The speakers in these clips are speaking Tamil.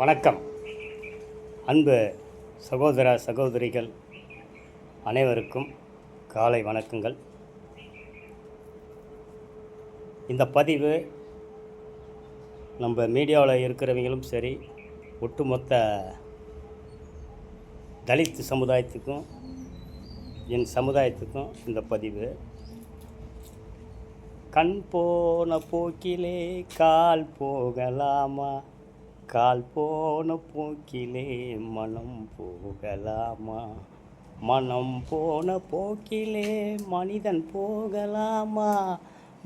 வணக்கம். அன்பு சகோதர சகோதரிகள் அனைவருக்கும் காலை வணக்கங்கள். இந்த பதிவு நம்ம மீடியாவில் இருக்கிறவங்களும் சரி, ஒட்டுமொத்த தலித் சமுதாயத்துக்கும் என் சமுதாயத்துக்கும் இந்த பதிவு. கண் போன போக்கிலே கால் போகலாமா, கால் போன போக்கிலே மனம் போகலாமா, மனம் போன போக்கிலே மனிதன் போகலாமா,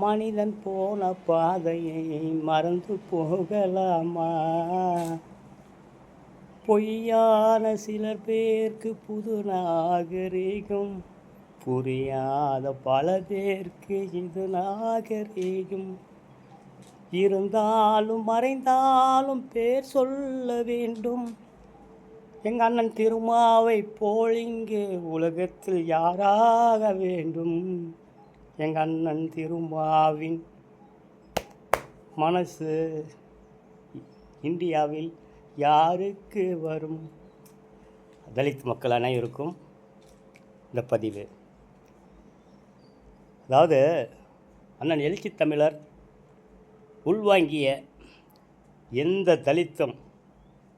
மனிதன் போன பாதையை மறந்து போகலாமா. பொய்யான சிலர் பேருக்கு புது நாகரீகம், புரியாத பல பேருக்கு இது நாகரீகம். இருந்தாலும் மறைந்தாலும் பேர் சொல்ல வேண்டும். எங்கள் அண்ணன் திருமாவை போல் இங்கு உலகத்தில் யாராக வேண்டும். எங்கள் அண்ணன் திருமாவின் மனசு இந்தியாவில் யாருக்கு வரும்? தலித் மக்கள் அனைவருக்கும் இந்த பதிவு. அதாவது அண்ணன் எழுச்சி தமிழர் உள்வாங்கிய எந்த தலித்தும்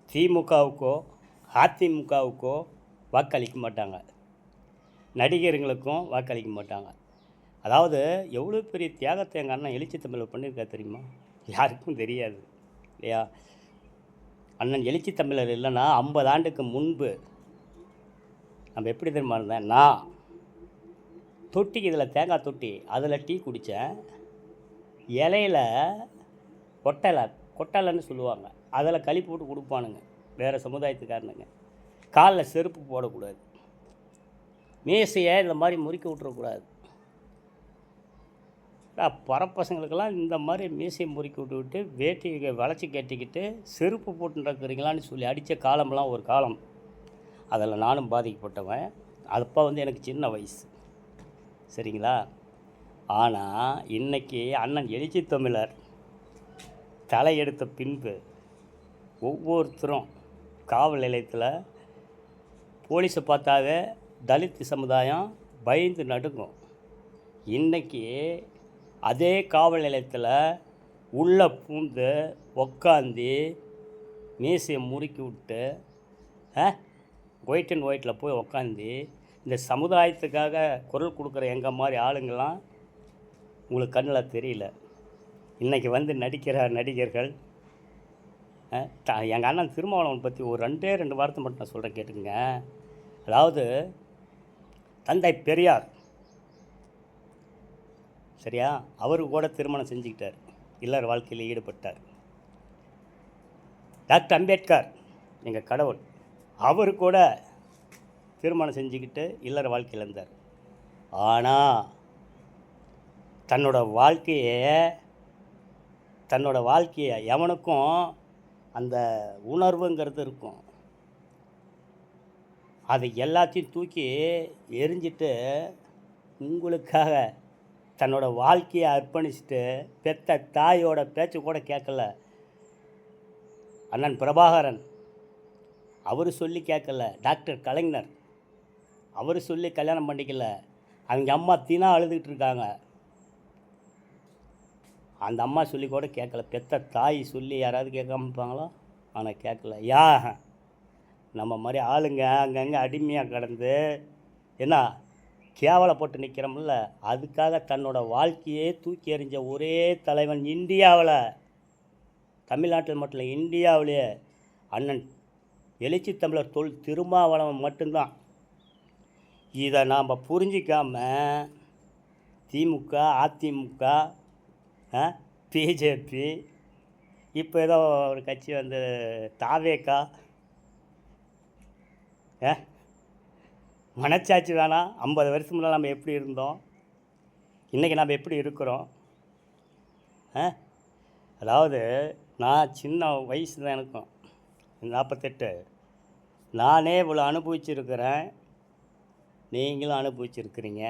திமுகவுக்கோ அதிமுகவுக்கோ வாக்களிக்க மாட்டாங்க, நடிகர்களுக்கும் வாக்களிக்க மாட்டாங்க. அதாவது எவ்வளோ பெரிய தியாகத்தை எங்கள் அண்ணன் எழுச்சி தமிழர் பண்ணியிருக்கா தெரியுமா? யாருக்கும் தெரியாது இல்லையா? அண்ணன் எழுச்சி தமிழர் இல்லைன்னா 50 ஆண்டுக்கு முன்பு நம்ம எப்படி தெரியுமா இருந்தேன்? நான் தொட்டிக்கு இதில் தேங்காய் தொட்டி, அதில் டீ குடித்தேன். இலையில் கொட்டலைன்னு சொல்லுவாங்க, அதில் களி போட்டு கொடுப்பானுங்க வேறு சமுதாயத்துக்காரனுங்க. காலில் செருப்பு போடக்கூடாது, மேசையை இந்த மாதிரி முறிக்க விட்டுறக்கூடாது. பரப்பசங்களுக்கெல்லாம் இந்த மாதிரி மீசையை முறுக்கி விட்டு வேட்டியை வளைச்சி கட்டிக்கிட்டு செருப்பு போட்டு நடக்கிறீங்களான்னு சொல்லி அடித்த காலம்லாம் ஒரு காலம். அதில் நானும் பாதிக்கப்பட்டவன். அப்போ எனக்கு சின்ன வயசு, சரிங்களா? ஆனால் இன்றைக்கி அண்ணன் எழுச்சி தமிழர் தலையெடுத்த பின்பு ஒவ்வொருத்தரும் காவல் நிலையத்தில் போலீஸை பார்த்தாவே தலித் சமுதாயம் பயந்து நடுங்கும். இன்றைக்கி அதே காவல் நிலையத்தில் உள்ளே பூந்து உக்காந்து மீசையை முறுக்கி விட்டு ஒயிட் அண்ட் ஒயிட்டில் போய் உக்காந்து இந்த சமுதாயத்துக்காக குரல் கொடுக்குற எங்கள் மாதிரி ஆளுங்கள்லாம் உங்களுக்கு கண்ணில் தெரியல. இன்றைக்கி நடிக்கிற நடிகர்கள் எங்கள் அண்ணன் திருமாவளவன் பற்றி ஒரு 2 வார்த்தை மட்டும் நான் சொல்கிறேன், கேட்டுங்க. அதாவது தந்தை பெரியார், சரியா, அவரு கூட திருமணம் செஞ்சுக்கிட்டார், இல்லற வாழ்க்கையில் ஈடுபட்டார். டாக்டர் அம்பேத்கர் எங்கள் கடவுள், அவரு கூட திருமணம் செஞ்சுக்கிட்டு இல்லற வாழ்க்கையில் இருந்தார். ஆனால் தன்னோட வாழ்க்கையை எவனுக்கும் அந்த உணர்வுங்கிறது இருக்கும். அதை எல்லாத்தையும் தூக்கி எரிஞ்சிட்டு உங்களுக்காக தன்னோட வாழ்க்கையை அர்ப்பணிச்சுட்டு பெத்த தாயோட பேச்சு கூட கேட்கல. அண்ணன் பிரபாகரன் அவர் சொல்லி கேட்கல. டாக்டர் கலைஞர் அவர் சொல்லி கல்யாணம் பண்ணிக்கல. அவங்க அம்மா தினா அழுதுகிட்டு இருக்காங்க, அந்த அம்மா சொல்லி கூட கேட்கல. பெத்த தாய் சொல்லி யாராவது கேட்காம இருப்பாங்களோ? ஆனால் கேட்கல. நம்ம மாதிரி ஆளுங்க அங்கங்கே அடிமையாக கிடந்து என்ன கேவலப்பட்டு நிற்கிறோம்ல, அதுக்காக தன்னோட வாழ்க்கையே தூக்கி எறிஞ்ச ஒரே தலைவன் இந்தியாவில், தமிழ்நாட்டில் மட்டும் இல்லை இந்தியாவிலே அண்ணன் எழுச்சி தமிழர் திருமாவளவன் மட்டும்தான். இதை நாம் புரிஞ்சிக்காமல் திமுக அதிமுக பிஜேபி, இப்போ ஏதோ ஒரு கட்சி தாவேக்கா, மனச்சாட்சி வேணாம். 50 வருஷம் முன்னால் நம்ம எப்படி இருந்தோம், இன்றைக்கி நம்ம எப்படி இருக்கிறோம்? அதாவது நான் சின்ன வயசு தான், எனக்கும் 48. நானே இவ்வளோ அனுபவிச்சிருக்கிறேன், நீங்களும் அனுபவிச்சிருக்கிறீங்க.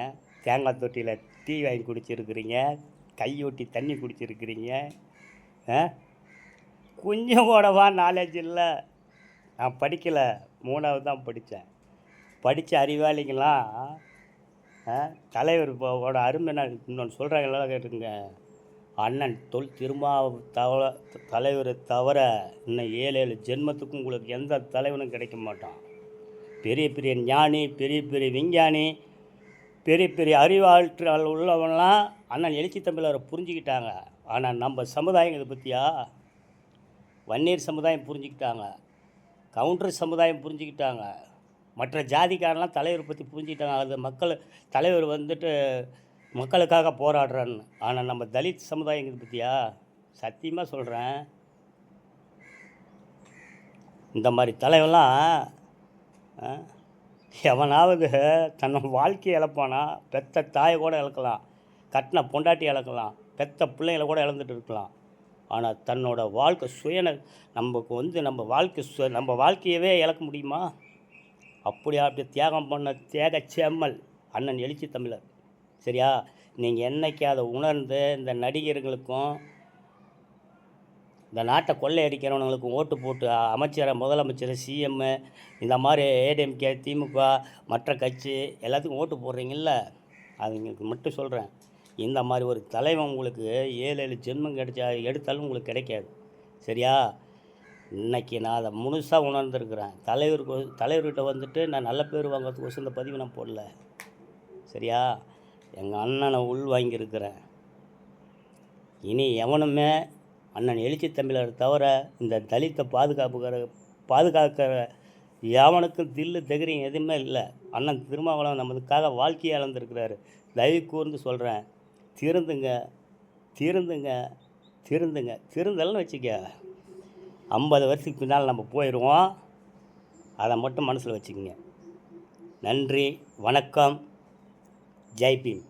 தேங்காய் தொட்டியில் டீ வாங்கி குடிச்சிருக்கிறீங்க, கையொட்டி தண்ணி குடிச்சிருக்கிறீங்க, கொஞ்சம் கூடவா நாலேஜ் இல்லை. நான் படிக்கலை, 3வது தான் படித்தேன். படித்த அறிவாளிங்களாம் தலைவர் ஓட அருமை நான் இன்னொன்று சொல்கிறாங்களா கேட்டுங்க. அண்ணன் தலைவரை தவிர இன்னும் 7 ஜென்மத்துக்கும் உங்களுக்கு எந்த தலைவனும் கிடைக்க மாட்டான். பெரிய பெரிய ஞானி, பெரிய பெரிய விஞ்ஞானி, பெரிய பெரிய அறிவாற்றல் உள்ளவன்லாம் அண்ணன் எழுச்சி தமிழரை புரிஞ்சுக்கிட்டாங்க. ஆனால் நம்ம சமுதாயம் இதை பற்றியா? வன்னியர் சமுதாயம் புரிஞ்சுக்கிட்டாங்க, கவுண்டர் சமுதாயம் புரிஞ்சுக்கிட்டாங்க, மற்ற ஜாதிக்காரெலாம் தலைவரை பற்றி புரிஞ்சுக்கிட்டாங்க. அது தலைவர் வந்துட்டு மக்களுக்காக போராடுறான்னு. ஆனால் நம்ம தலித் சமுதாயம் இதை பற்றியா? சத்தியமாக சொல்கிறேன், இந்த மாதிரி தலைவெல்லாம் எவனாவது தன்னை வாழ்க்கையை இழப்பானா? பெத்த தாயை கூட இழக்கலாம், கட்டின பொண்டாட்டி இழக்கலாம், பெத்த பிள்ளைங்களை கூட இழந்துட்டு இருக்கலாம். ஆனால் தன்னோட வாழ்க்கை நமக்கு நம்ம வாழ்க்கையவே இழக்க முடியுமா? அப்படி தியாகம் பண்ண தியாக அண்ணன் எழுச்சி தமிழர். சரியா? நீங்கள் என்றைக்கு அதை உணர்ந்து இந்த நடிகர்களுக்கும் இந்த நாட்டை கொள்ளையடிக்கிறவனுங்களுக்கும் ஓட்டு போட்டு முதலமைச்சர், சிஎம்மு, இந்த மாதிரி ஏடிஎம்கே, திமுக, மற்ற கட்சி எல்லாத்துக்கும் ஓட்டு போடுறீங்கல்ல, அவங்களுக்கு மட்டும் சொல்கிறேன், இந்த மாதிரி ஒரு தலைவன் உங்களுக்கு 7 ஜென்மம் எடுத்தாலும் உங்களுக்கு கிடைக்காது. சரியா? இன்றைக்கி நான் அதை முழுசாக உணர்ந்துருக்கிறேன். தலைவர்கிட்ட வந்துட்டு நான் நல்ல பேர் வாங்கிறதுக்கோசம் இந்த பதிவு நான் போடல. சரியா? எங்கள் அண்ணனை வாங்கியிருக்கிறேன். இனி எவனுமே அண்ணன் எழுச்சி தமிழர் தவிர இந்த தலித்தை பாதுகாக்கிற எவனுக்கும் தில்லு தைரியம் எதுவுமே இல்லை. அண்ணன் திருமாவளவன் நம்மளுக்காக வாழ்க்கையை இழந்திருக்கிறாரு. தயவு கூர்ந்து சொல்கிறேன், திருந்தலன்னு வச்சுக்க 50 வருஷத்துக்கு பின்னால் நம்ம போயிடுவோம். அதை மட்டும் மனசில் வச்சுக்கோங்க. நன்றி, வணக்கம், ஜெய் பீம்.